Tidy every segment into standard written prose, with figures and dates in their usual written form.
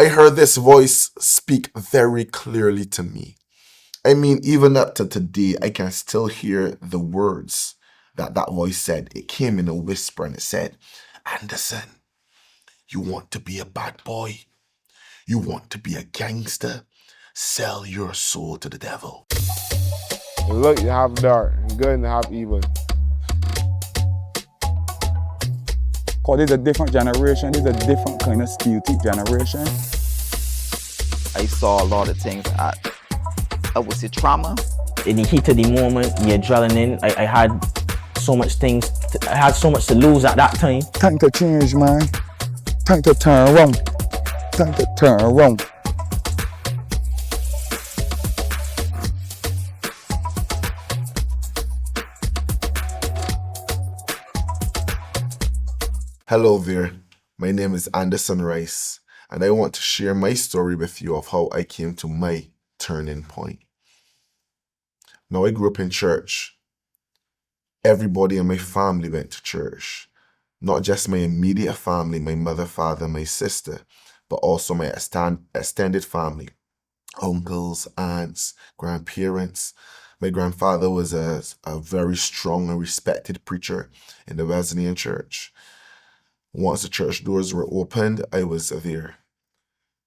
I heard this voice speak very clearly to me. I mean, even up to today, I can still hear the words that that voice said. It came in a whisper and it said, Anderson, you want to be a bad boy? You want to be a gangster? Sell your soul to the devil. Look, you have dark, good and have evil. Because there's a different generation, there's a different kind of steel teeth generation. I saw a lot of things at, I would say, trauma. In the heat of the moment, the adrenaline, I had so much things, I had so much to lose at that time. Time to change, man. Time to turn around. Time to turn around. Hello there, my name is Anderson Rice, and I want to share my story with you of how I came to my turning point. Now, I grew up in church. Everybody in my family went to church. Not just my immediate family, my mother, father, my sister, but also my extended family, uncles, aunts, grandparents. My grandfather was a very strong and respected preacher in the Wesleyan church. Once the church doors were opened, I was there.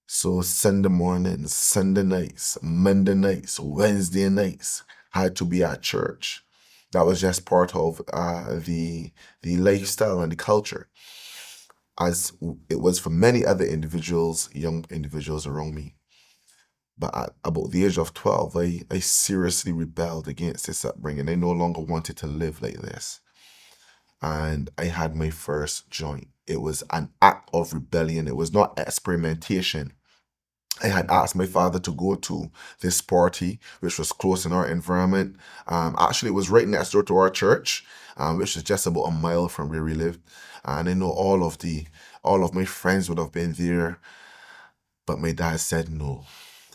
So Sunday mornings, Sunday nights, Monday nights, Wednesday nights had to be at church. That was just part of the lifestyle and the culture, as it was for many other individuals, young individuals around me. But at about the age of 12, I seriously rebelled against this upbringing. I no longer wanted to live like this. And I had my first joint. It was an act of rebellion. It was not experimentation. I had asked my father to go to this party, which was close in our environment. Actually, it was right next door to our church, which is just about a mile from where we lived. And I know all of my friends would have been there, but my dad said no.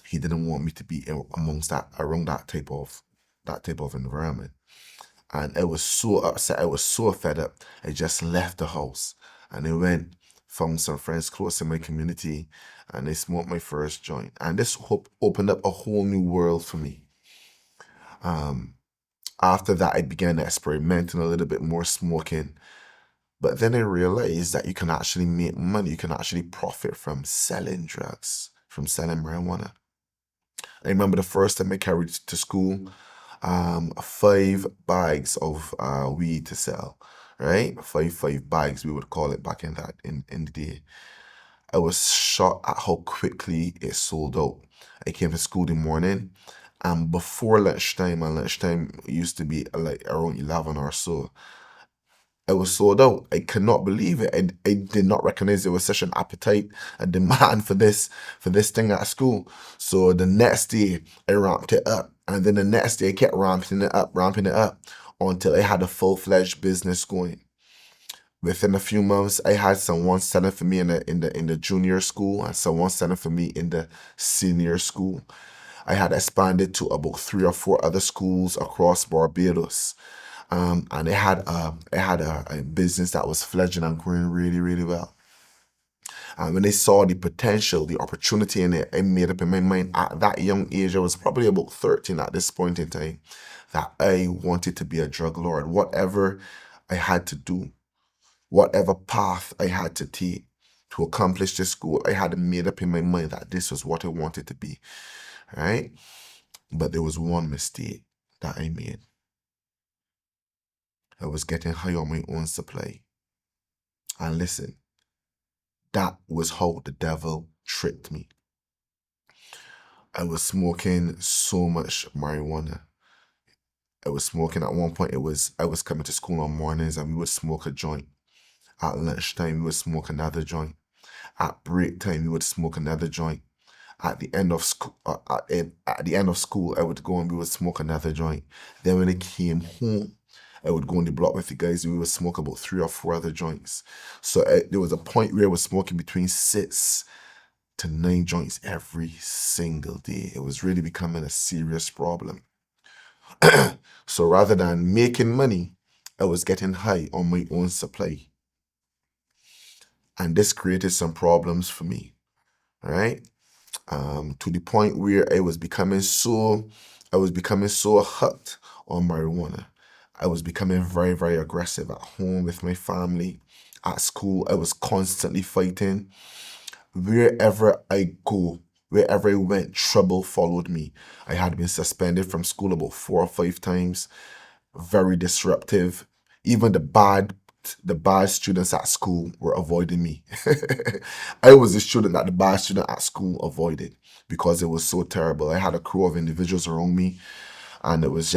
He didn't want me to be around that type of environment. And I was so upset. I was so fed up. I just left the house and I went, found some friends close in my community, and I smoked my first joint. And this opened up a whole new world for me. After that, I began experimenting a little bit more smoking. But then I realized that you can actually make money. You can actually profit from selling drugs, from selling marijuana. I remember the first time I carried to school 5 bags of weed to sell, right? Five bags, we would call it back in the day. I was shocked at how quickly it sold out. I came to school in the morning, and before lunchtime, and lunchtime used to be like around 11 or so, I was sold out. I could not believe it. I did not recognize there was such an appetite, a demand for this thing at school. So the next day I ramped it up. And then the next day I kept ramping it up until I had a full-fledged business going. Within a few months, I had someone selling for me in the junior school and someone selling for me in the senior school. I had expanded to about 3 or 4 other schools across Barbados. And I had a business that was fledgling and growing really, really well. And when I saw the potential, the opportunity in it, I made up in my mind at that young age, I was probably about 13 at this point in time, that I wanted to be a drug lord. Whatever I had to do, whatever path I had to take to accomplish this goal, I had made up in my mind that this was what I wanted to be, right? But there was one mistake that I made. I was getting high on my own supply. And listen, that was how the devil tricked me. I was smoking so much marijuana. I was smoking at one point, I was coming to school on mornings and we would smoke a joint. At lunchtime, we would smoke another joint. At break time, we would smoke another joint. At the end of school, I would go and we would smoke another joint. Then when I came home, I would go on the block with the guys and we would smoke about 3 or 4 other joints. So there was a point where I was smoking between 6 to 9 joints every single day. It was really becoming a serious problem. So rather than making money, I was getting high on my own supply. And this created some problems for me. right? To the point where I was becoming so hooked on marijuana. I was becoming very, very aggressive at home with my family. At school, I was constantly fighting. Wherever I go, wherever I went, trouble followed me. I had been suspended from school about 4 or 5 times. Very disruptive. Even the bad students at school were avoiding me. I was the student that the bad student at school avoided because it was so terrible. I had a crew of individuals around me, and it was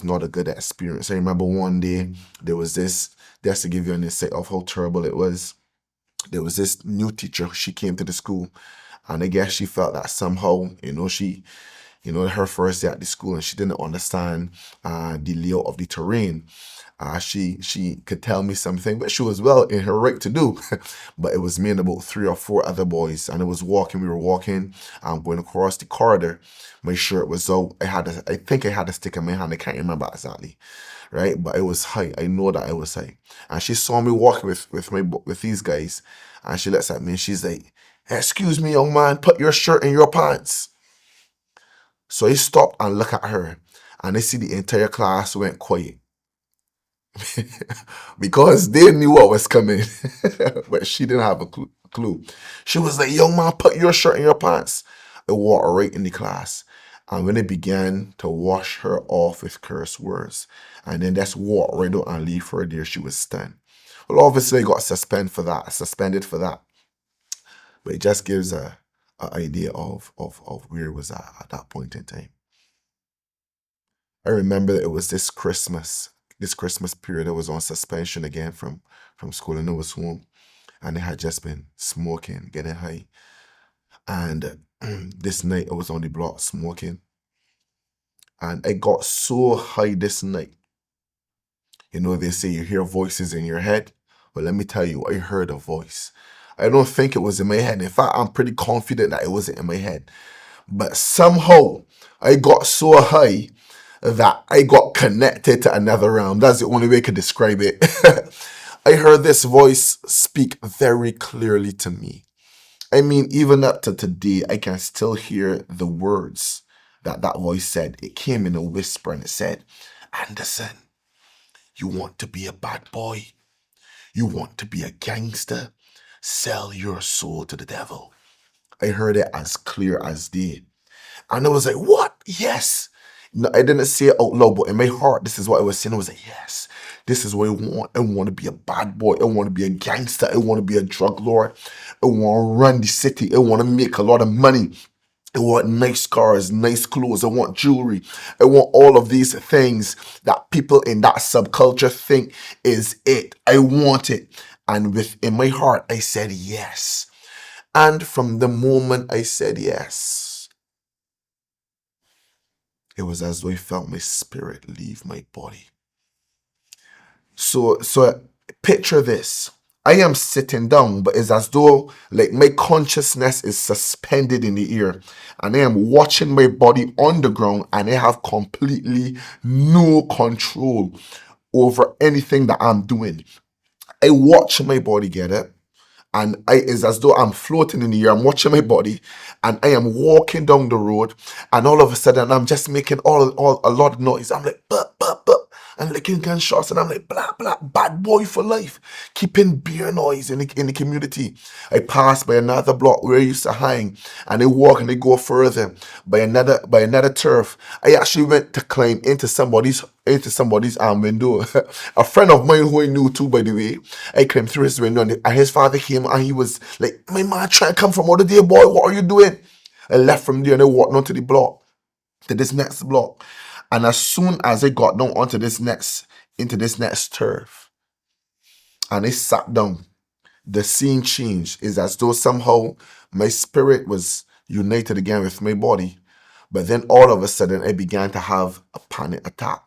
not a good experience. I remember one day there was this, just to give you an insight of how terrible it was. There was this new teacher. She came to the school, and I guess she felt that somehow, her first day at the school, and she didn't understand the layout of the terrain. She could tell me something, but she was well in her right to do. But it was me and about 3 or 4 other boys, and we were walking, going across the corridor. My shirt was out. I think I had a stick in my hand. I can't remember exactly, right? But it was high. I know that I was high. And she saw me walking with these guys, and she looks at me and she's like, "Excuse me, young man, put your shirt in your pants." So I stopped and looked at her, and I see the entire class went quiet because they knew what was coming, but she didn't have a clue. She was like, "Young man, put your shirt in your pants." I walked right in the class, and when they began to wash her off with curse words, and then just walk right out and leave her there, she was stunned. Well, obviously, I got suspended for that, but it just gives a idea of where it was at that point in time. I remember that it was this Christmas period. I was on suspension again from school, and I was home, and I had just been smoking, getting high. And this night I was on the block smoking, and I got so high this night. They say you hear voices in your head. Well, let me tell you, I heard a voice. I don't think it was in my head. In fact, I'm pretty confident that it wasn't in my head. But somehow I got so high that I got connected to another realm. That's the only way I could describe it. I heard this voice speak very clearly to me. I mean, even up to today, I can still hear the words that voice said. It came in a whisper and it said, "Anderson, you want to be a bad boy? You want to be a gangster? Sell your soul to the devil." I heard it as clear as day. And I was like, "What? Yes." No, I didn't say it out loud, but in my heart, this is what I was saying. I was like, "Yes, this is what I want. I want to be a bad boy. I want to be a gangster. I want to be a drug lord. I want to run the city. I want to make a lot of money. I want nice cars, nice clothes. I want jewelry. I want all of these things that people in that subculture think is it. I want it." And within my heart, I said yes. And from the moment I said yes, it was as though I felt my spirit leave my body. So picture this. I am sitting down, but it's as though like my consciousness is suspended in the air, and I am watching my body on the ground, and I have completely no control over anything that I'm doing. I watch my body get up, and it's as though I'm floating in the air. I'm watching my body, and I am walking down the road, and all of a sudden I'm just making all a lot of noise. I'm like, "Bup, bup, bup," and licking gunshots, and I'm like, "Blah, blah, bad boy for life," keeping beer noise in the community. I pass by another block where I used to hang, and I walk and I go further by another turf. I actually went to climb into somebody's window. A friend of mine who I knew too, by the way, I climbed through his window, and his father came, and he was like, "My man trying to come from out there, boy. What are you doing?" I left from there and I walked onto the block, to this next block. And as soon as I got down into this next turf, and I sat down, the scene changed. It's as though somehow my spirit was united again with my body. But then all of a sudden, I began to have a panic attack.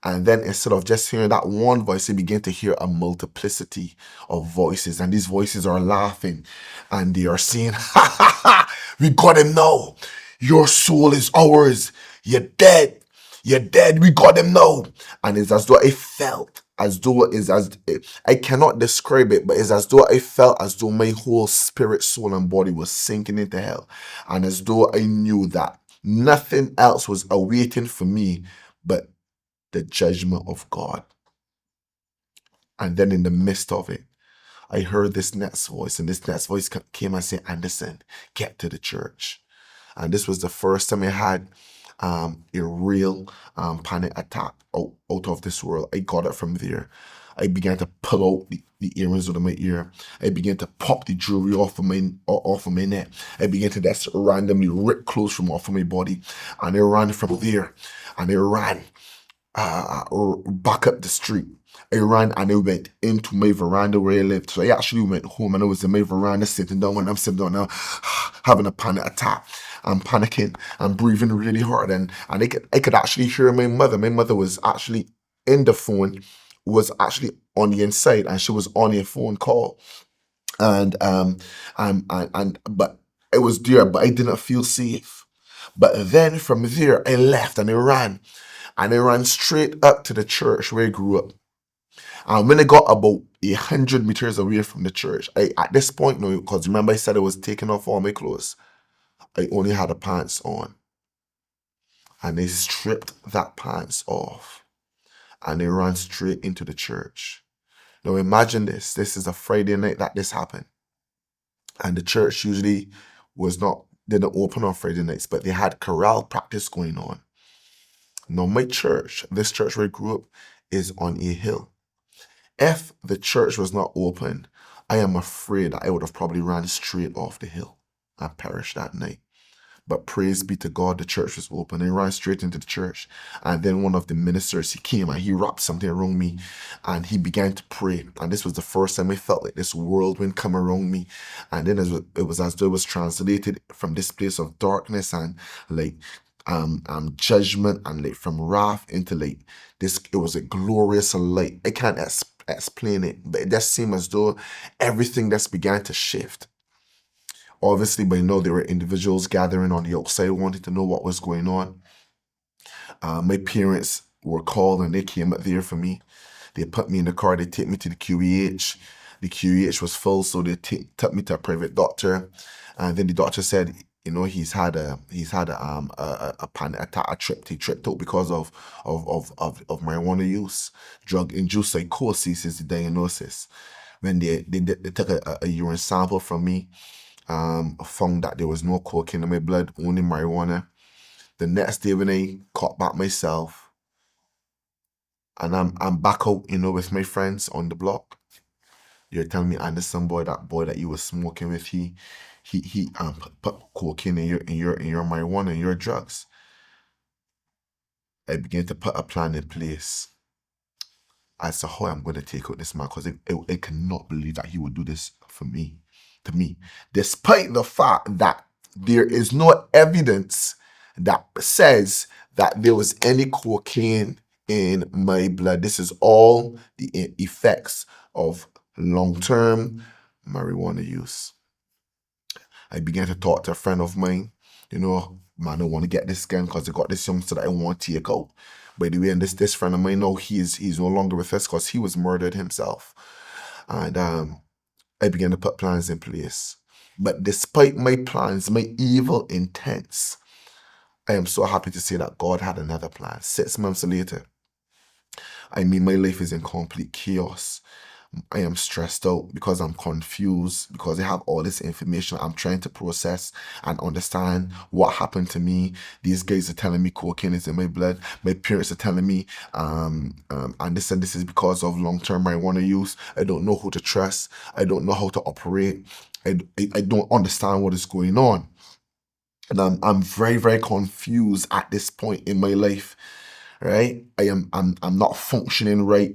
And then instead of just hearing that one voice, I began to hear a multiplicity of voices. And these voices are laughing, and they are saying, "Ha ha ha, we got him now. Your soul is ours. You're dead. You're dead. We got him now." And it's as though I felt as though it's as I cannot describe it, but it's as though I felt as though my whole spirit, soul, and body was sinking into hell, and as though I knew that nothing else was awaiting for me but the judgment of God. And then in the midst of it, I heard this next voice, and this next voice came and said, Anderson, get to the church. And this was the first time I had a real panic attack out of this world. I got it from there. I began to pull out the earrings out of my ear. I began to pop the jewelry off of my neck. I began to just randomly rip clothes from off of my body. And I ran from there. And I ran back up the street. I ran and I went into my veranda where I lived. So I actually went home and I was in my veranda sitting down. When I'm sitting down now, having a panic attack. I'm panicking. I'm breathing really hard. And I could actually hear my mother. My mother was actually in the phone, was actually on the inside, and she was on a phone call. And but I was there, but I didn't feel safe. But then from there, I left and I ran. And I ran straight up to the church where I grew up. And when I got about 100 meters away from the church, at this point, no, because remember I said I was taking off all my clothes, I only had the pants on. And they stripped that pants off. And they ran straight into the church. Now imagine this. This is a Friday night that this happened. And the church usually didn't open on Friday nights, but they had chorale practice going on. Now my church, this church where I grew up, is on a hill. If the church was not open, I am afraid that I would have probably ran straight off the hill and perished that night. But praise be to God, the church was open. I ran straight into the church. And then one of the ministers, he came and he wrapped something around me and he began to pray. And this was the first time I felt like this whirlwind come around me. And then it was as though it was translated from this place of darkness and like judgment and like from wrath into like this. It was a glorious light. I can't explain it, but it just seemed as though everything just began to shift. Obviously, by now there were individuals gathering on the outside wanting to know what was going on. My parents were called and they came up there for me. They put me in the car. They take me to the QEH. The QEH was full, so they took me to a private doctor. And then the doctor said, he's had a panic attack. He tripped out because of marijuana use. Drug-induced psychosis is the diagnosis. When they took a urine sample from me, found that there was no cocaine in my blood, only marijuana. The next day when I caught back myself, and I'm back out, with my friends on the block. You're telling me, Anderson, boy that you were smoking with, he put cocaine in your marijuana and your drugs. I began to put a plan in place as to how I'm going to take out this man, because I cannot believe that he would do this to me, despite the fact that there is no evidence that says that there was any cocaine in my blood. This is all the effects of long-term marijuana use. I began to talk to a friend of mine, man, I want to get this gun because I got this youngster that I want to take out. By the way, and this friend of mine, no, he's no longer with us because he was murdered himself. And I began to put plans in place. But despite my plans, my evil intents, I am so happy to say that God had another plan. 6 months later, my life is in complete chaos. I am stressed out because I'm confused, because I have all this information I'm trying to process and understand what happened to me. These guys are telling me cocaine is in my blood. My parents are telling me, and this is because of long-term marijuana use. I don't know who to trust. I don't know how to operate. I don't understand what is going on. And I'm very, very confused at this point in my life, right? I'm not functioning right.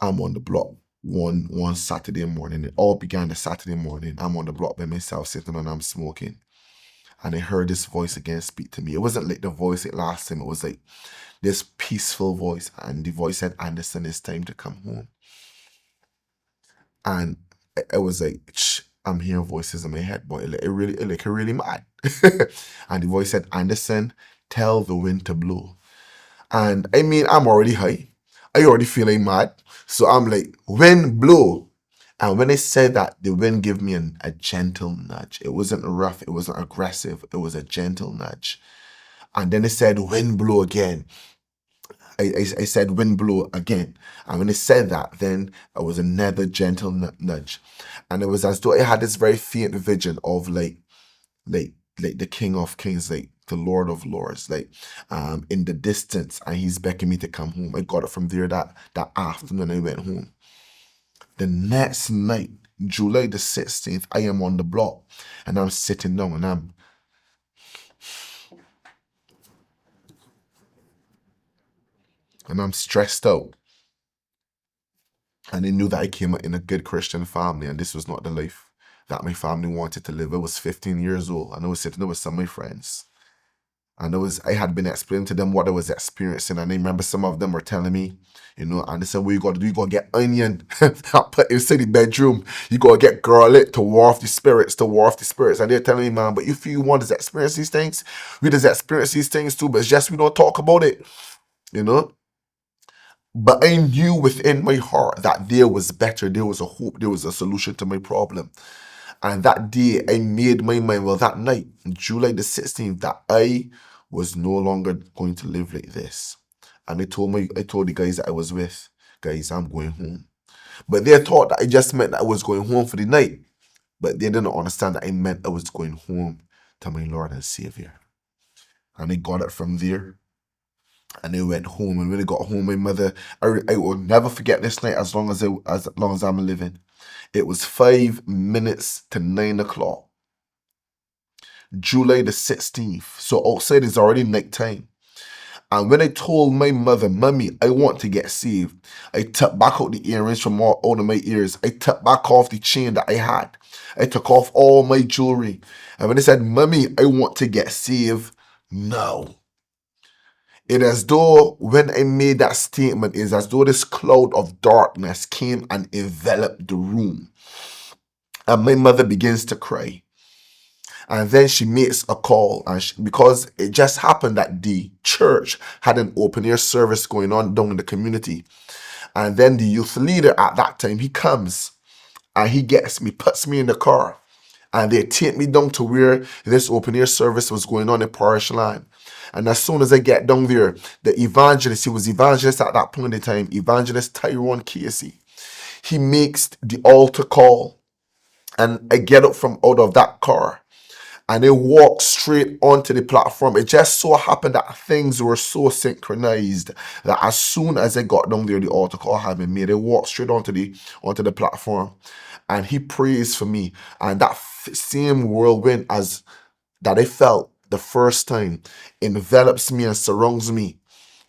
I'm on the block one Saturday morning. It all began the Saturday morning. I'm on the block by myself, sitting and I'm smoking. And I heard this voice again speak to me. It wasn't like the voice it last time. It was like this peaceful voice. And the voice said, Anderson, it's time to come home. And I was like, I'm hearing voices in my head, boy. It really mad. And the voice said, Anderson, tell the wind to blow. And I'm already high. I already feeling mad. So I'm like, wind blow. And when they said that, the wind gave me a gentle nudge. It wasn't rough, it wasn't aggressive, it was a gentle nudge. And then it said, wind blow again. I said, wind blow again. And when it said that, then it was another gentle nudge. And it was as though I had this very faint vision of like the King of Kings, like the Lord of Lords, like in the distance, and he's beckoning me to come home. I got it from there that afternoon. I went home. The next night, July the 16th, I am on the block and I'm sitting down and I'm stressed out. And I knew that I came up in a good Christian family, and this was not the life that my family wanted to live. I was 15 years old, and I was sitting there with some of my friends. And I had been explaining to them what I was experiencing, and I remember some of them were telling me, and they said, what you got to do? You got to get onion, put inside the bedroom. You got to get garlic to war off the spirits, And they're telling me, man, but if you want to experience these things, we just experience these things too, but it's just we don't talk about it, But I knew within my heart that there was better, there was a hope, there was a solution to my problem. And that day, I made my mind, well, that night, July the 16th, that I was no longer going to live like this. And I told the guys that I was with, guys, I'm going home. But they thought that I just meant that I was going home for the night. But they didn't understand that I meant I was going home to my Lord and Savior. And I got it from there. And I went home. And when I got home, my mother, I will never forget this night as long as I'm living. It was 5 minutes to 9 o'clock. July the 16th. So outside is already night time. And when I told my mother, Mommy, I want to get saved, I took back out the earrings from all of my ears. I took back off the chain that I had. I took off all my jewelry. And when I said, Mommy, I want to get saved now. It as though when I made that statement, is as though this cloud of darkness came and enveloped the room. And my mother begins to cry. And then she makes a call, and because it just happened that the church had an open air service going on down in the community. And then the youth leader at that time, he comes and he gets me, puts me in the car, and they take me down to where this open air service was going on in Parish Land. And as soon as I get down there, the evangelist, he was evangelist at that point in time, evangelist Tyrone Casey, he makes the altar call. And I get up from out of that car and I walked straight onto the platform. It just so happened that things were so synchronized that as soon as I got down there, the altar call had been made. I walked straight onto the platform, and he prays for me. And that same whirlwind as that I felt the first time envelops me and surrounds me.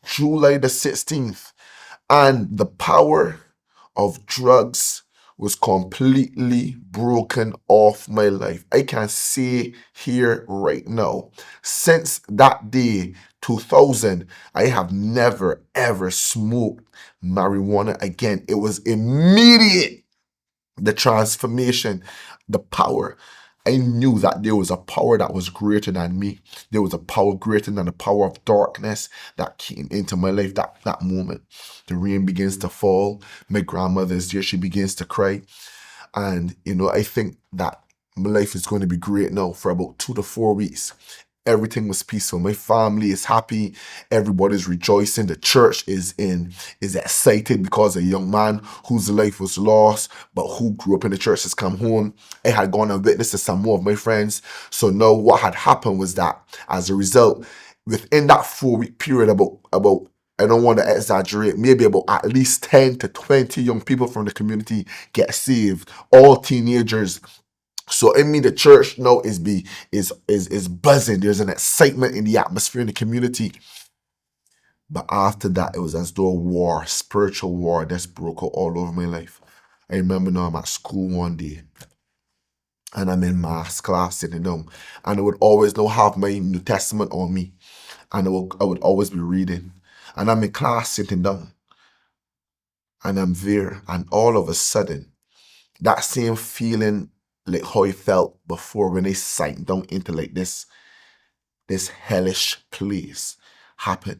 July the 16th, and the power of drugs was completely broken off my life. I can say here right now, since that day, 2000, I have never ever smoked marijuana again. It was immediate. The transformation, the power. I knew that there was a power that was greater than me. There was a power greater than the power of darkness that came into my life that moment. The rain begins to fall. My grandmother is there. She begins to cry. And, I think that my life is going to be great now for about 2 to 4 weeks. Everything was peaceful. My family is happy. Everybody's rejoicing. The church is excited because a young man whose life was lost, but who grew up in the church has come home. I had gone and witnessed to some more of my friends. So now what had happened was that as a result, within that 4-week period, about I don't want to exaggerate, maybe about at least 10 to 20 young people from the community get saved, all teenagers. So the church now is buzzing. There's an excitement in the atmosphere in the community. But after that, it was as though war, spiritual war, just broke out all over my life. I remember now I'm at school one day, and I'm in maths class sitting down, and I would always now have my New Testament on me, and I would always be reading, and I'm in class sitting down, and I'm there, and all of a sudden, that same feeling like how I felt before when I sank down into like this hellish place happened.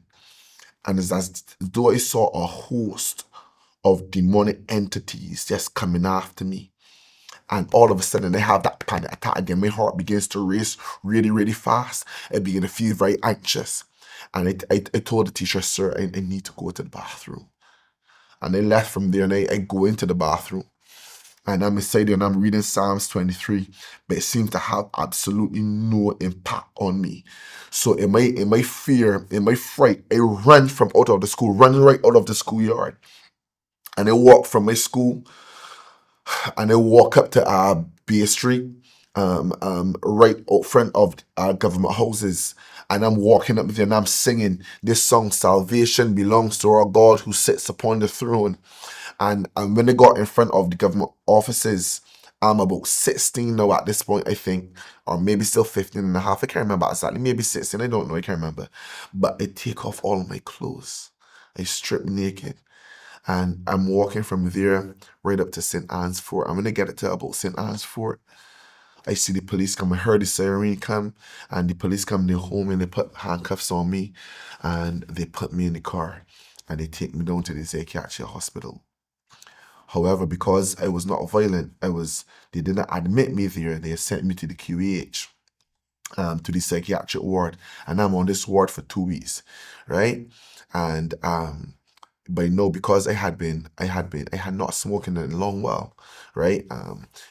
And it's as though I saw a host of demonic entities just coming after me. And all of a sudden, I have that panic attack again. My heart begins to race really, really fast. I begin to feel very anxious. And I told the teacher, sir, I need to go to the bathroom. And I left from there and I go into the bathroom. And I'm inside there and I'm reading Psalms 23, but it seems to have absolutely no impact on me. So in my fear, in my fright, I run from out of the school, run right out of the schoolyard. And I walk from my school and I walk up to Bay Street, right out front of government houses. And I'm walking up there and I'm singing this song, Salvation Belongs to Our God Who Sits Upon the Throne. And when I got in front of the government offices, I'm about 16 now at this point, I think, or maybe still 15 and a half. I can't remember exactly. Maybe 16. I don't know. I can't remember. But I take off all of my clothes. I strip naked. And I'm walking from there right up to St. Anne's Fort. I'm going to get it to about St. Anne's Fort. I see the police come. I heard the siren come. And the police come near home and they put handcuffs on me. And they put me in the car. And they take me down to the psychiatric hospital. However, because I was not violent, they didn't admit me there. They sent me to the QEH, to the psychiatric ward, and I'm on this ward for 2 weeks, right? And but no, because I had not smoked in a long while, right?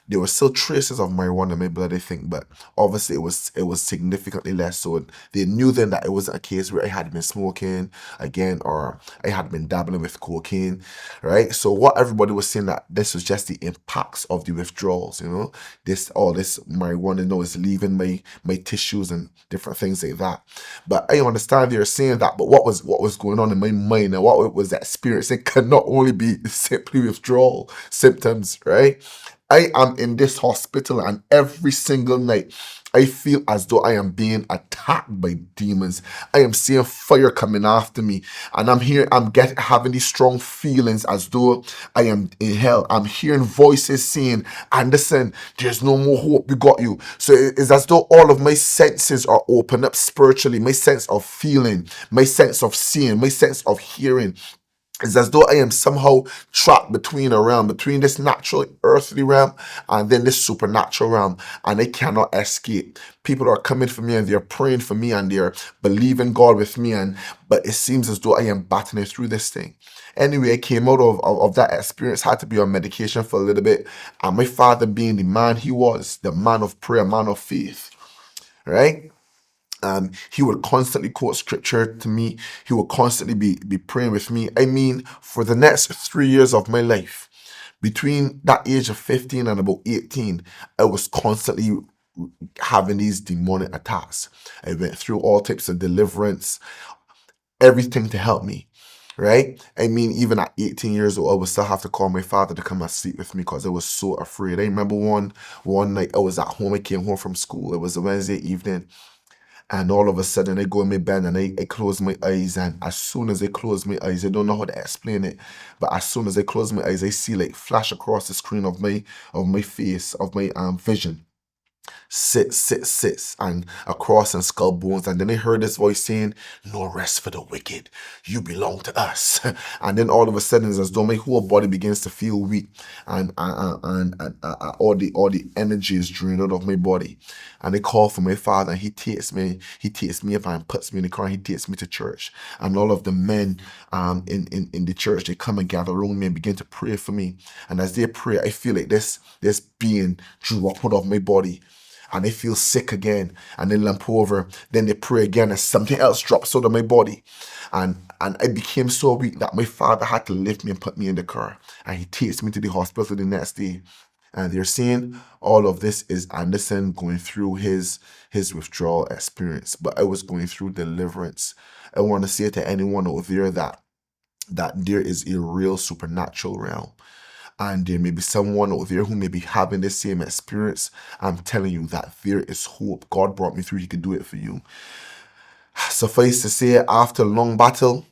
There were still traces of marijuana in my blood, I think, but obviously it was significantly less. So they knew then that it wasn't a case where I had been smoking again or I had been dabbling with cocaine, right? So what everybody was saying that this was just the impacts of the withdrawals, all this marijuana, is leaving my tissues and different things like that. But I understand they're saying that, but what was going on in my mind and what was that experience? It could not only be simply withdrawal symptoms, right? I am in this hospital and every single night I feel as though I am being attacked by demons. I am seeing fire coming after me, and I'm having these strong feelings as though I am in hell. I'm hearing voices saying, Anderson, there's no more hope, we got you. So it's as though all of my senses are opened up spiritually. My sense of feeling, my sense of seeing, my sense of hearing. It's as though I am somehow trapped between this natural earthly realm and then this supernatural realm, and I cannot escape. People are coming for me and they're praying for me and they're believing God with me, but it seems as though I am battling through this thing. Anyway, I came out of that experience, had to be on medication for a little bit, and my father, being the man he was, the man of prayer, man of faith, right? He would constantly quote scripture to me. He would constantly be praying with me. I mean, for the next 3 years of my life, between that age of 15 and about 18, I was constantly having these demonic attacks. I went through all types of deliverance, everything to help me. Right? I mean, even at 18 years old, I would still have to call my father to come and sleep with me because I was so afraid. I remember one night I was at home. I came home from school. It was a Wednesday evening. And all of a sudden, I go in my bed and I close my eyes. And as soon as I close my eyes, I don't know how to explain it, but as soon as I close my eyes, I see like flash across the screen of my face, of my vision. Sits, and across and skull bones. And then I heard this voice saying, "No rest for the wicked. You belong to us." And then all of a sudden, it's as though my whole body begins to feel weak, and all the energy is drained out of my body. And I call for my father, and he takes me up and puts me in the car. And he takes me to church, and all of the men in the church, they come and gather around me and begin to pray for me. And as they pray, I feel like this being dropped out of my body. And I feel sick again, and then limp over. Then they pray again, and something else drops out of my body, and I became so weak that my father had to lift me and put me in the car, and he takes me to the hospital the next day. And they're saying all of this is Anderson going through his withdrawal experience, but I was going through deliverance. I want to say to anyone out there that there is a real supernatural realm. And there may be someone out there who may be having the same experience. I'm telling you that there is hope. God brought me through. He could do it for you. Suffice to say, after a long battle,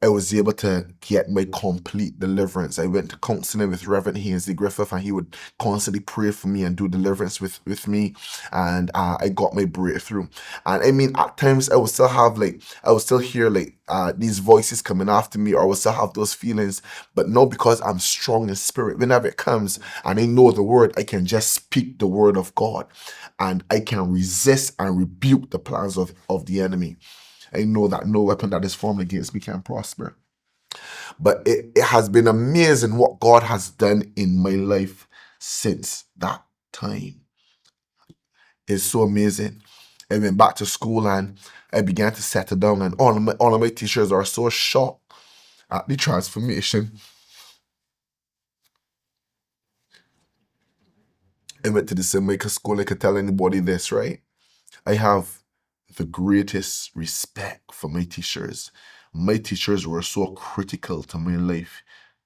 I was able to get my complete deliverance. I went to counseling with Reverend Hainsey Griffith, and he would constantly pray for me and do deliverance with me. And I got my breakthrough. And I mean, at times I would still have I would still hear these voices coming after me, or I would still have those feelings. But no, because I'm strong in spirit, whenever it comes and I know the word, I can just speak the word of God, and I can resist and rebuke the plans of the enemy. I know that no weapon that is formed against me can prosper. But it has been amazing what God has done in my life since that time. It's so amazing. I went back to school and I began to settle down, and all of my teachers are so shocked at the transformation. I went to the same school. I could tell anybody this, right? I have the greatest respect for my teachers. My teachers were so critical to my life,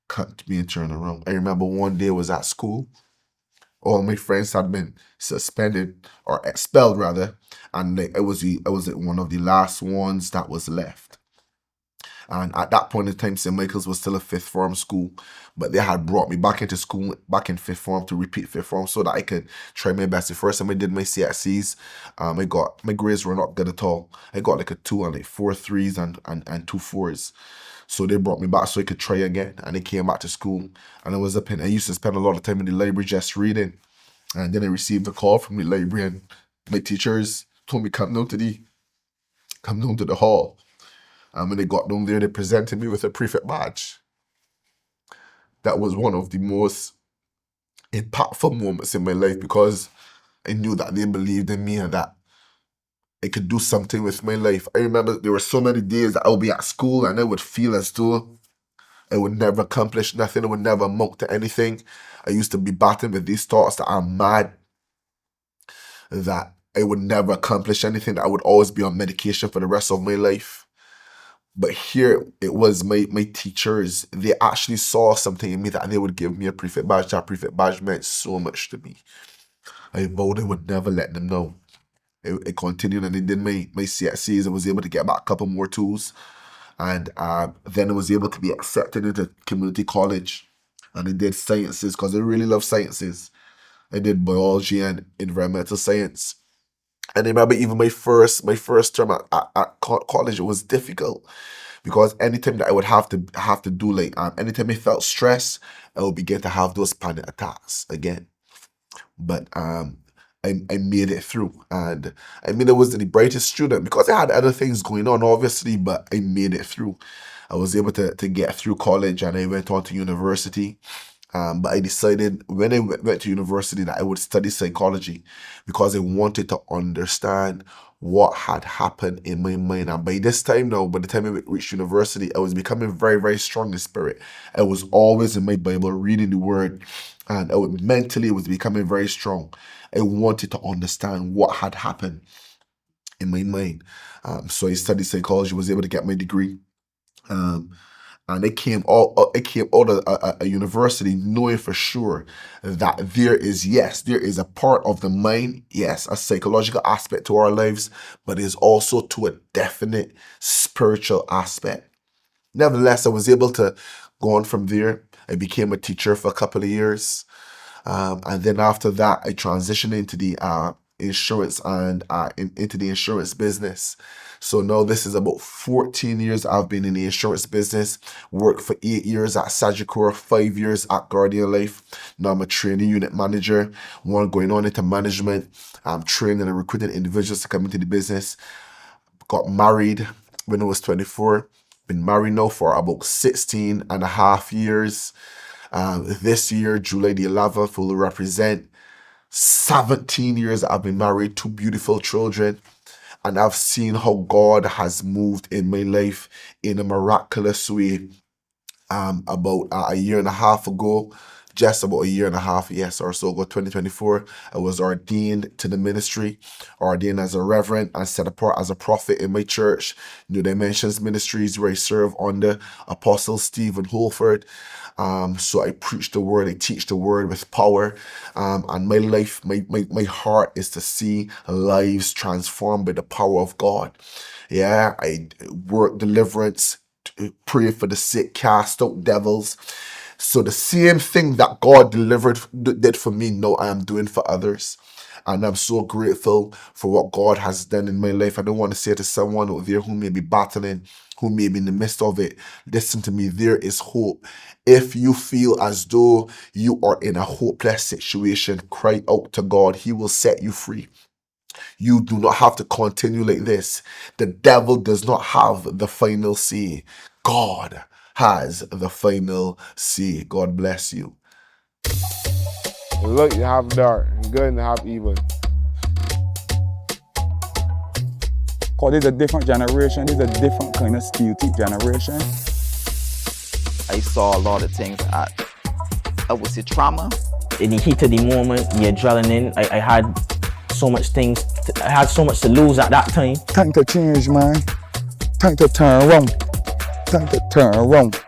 cut me and turn around. I remember one day I was at school. All my friends had been suspended or expelled rather, and I was one of the last ones that was left. And at that point in time, St. Michael's was still a fifth form school, but they had brought me back into school, back in fifth form, to repeat fifth form so that I could try my best. The first time I did my CSCs, my grades were not good at all. I got like a 2 and like 4 3s and 2 4s. So they brought me back so I could try again. And I came back to school, and I used to spend a lot of time in the library just reading. And then I received a call from the library, and my teachers told me come down to the hall. And when they got down there, they presented me with a prefect badge. That was one of the most impactful moments in my life, because I knew that they believed in me and that I could do something with my life. I remember there were so many days that I would be at school and I would feel as though I would never accomplish nothing. I would never amount to anything. I used to be battling with these thoughts that I'm mad, that I would never accomplish anything, that I would always be on medication for the rest of my life. But here it was my teachers. They actually saw something in me that they would give me a prefect badge. That prefect badge meant so much to me. I vowed I would never let them know. I continued and I did my CSCs. I was able to get back a couple more tools. And then I was able to be accepted into community college. And I did sciences because I really love sciences. I did biology and environmental science. And I remember even my first term at college, it was difficult, because anytime that I would have to do anytime I felt stress, I would begin to have those panic attacks again. But I made it through, and I mean I wasn't the brightest student because I had other things going on, obviously, but I made it through. I was able to get through college, and I went on to university. But I decided when I went to university that I would study psychology, because I wanted to understand what had happened in my mind. And by this time now, by the time I reached university, I was becoming very, very strong in spirit. I was always in my Bible reading the word, and mentally I was becoming very strong. I wanted to understand what had happened in my mind. So I studied psychology, was able to get my degree. And it came out of a university knowing for sure that there is a part of the mind, yes, a psychological aspect to our lives, but there's also to a definite spiritual aspect. Nevertheless, I was able to go on from there. I became a teacher for a couple of years. And then after that, I transitioned into the insurance and into the insurance business. So now this is about 14 years I've been in the insurance business. Worked for 8 years at Sagicor, 5 years at Guardian Life. Now I'm a training unit manager. One going on into management. I'm training and recruiting individuals to come into the business. Got married when I was 24. Been married now for about 16 and a half years. This year, July the 11th, will represent 17 years I've been married, 2 beautiful children. And I've seen how God has moved in my life in a miraculous way. About a year and a half ago, just about a year and a half, yes, or so ago, 2024, I was ordained to the ministry, ordained as a reverend and set apart as a prophet in my church, New Dimensions Ministries, where I serve under Apostle Stephen Holford. So I preach the word, I teach the word with power. And my life, my heart is to see lives transformed by the power of God. Yeah, I work deliverance pray for the sick, cast out devils. So the same thing that God did for me, now I am doing for others. And I'm so grateful for what God has done in my life. I don't want to say to someone out there who may be battling, who may be in the midst of it, listen to me, there is hope. If you feel as though you are in a hopeless situation, cry out to God. He will set you free. You do not have to continue like this. The devil does not have the final say. God has the final say. God bless you. Look, you have dark, and good and have evil. Because this is a different generation, this is a different kind of skill teach generation. I saw a lot of things at, I would say, trauma. In the heat of the moment, the adrenaline, I had so much things, I had so much to lose at that time. Time to change, man. Time to turn around. Time to turn around.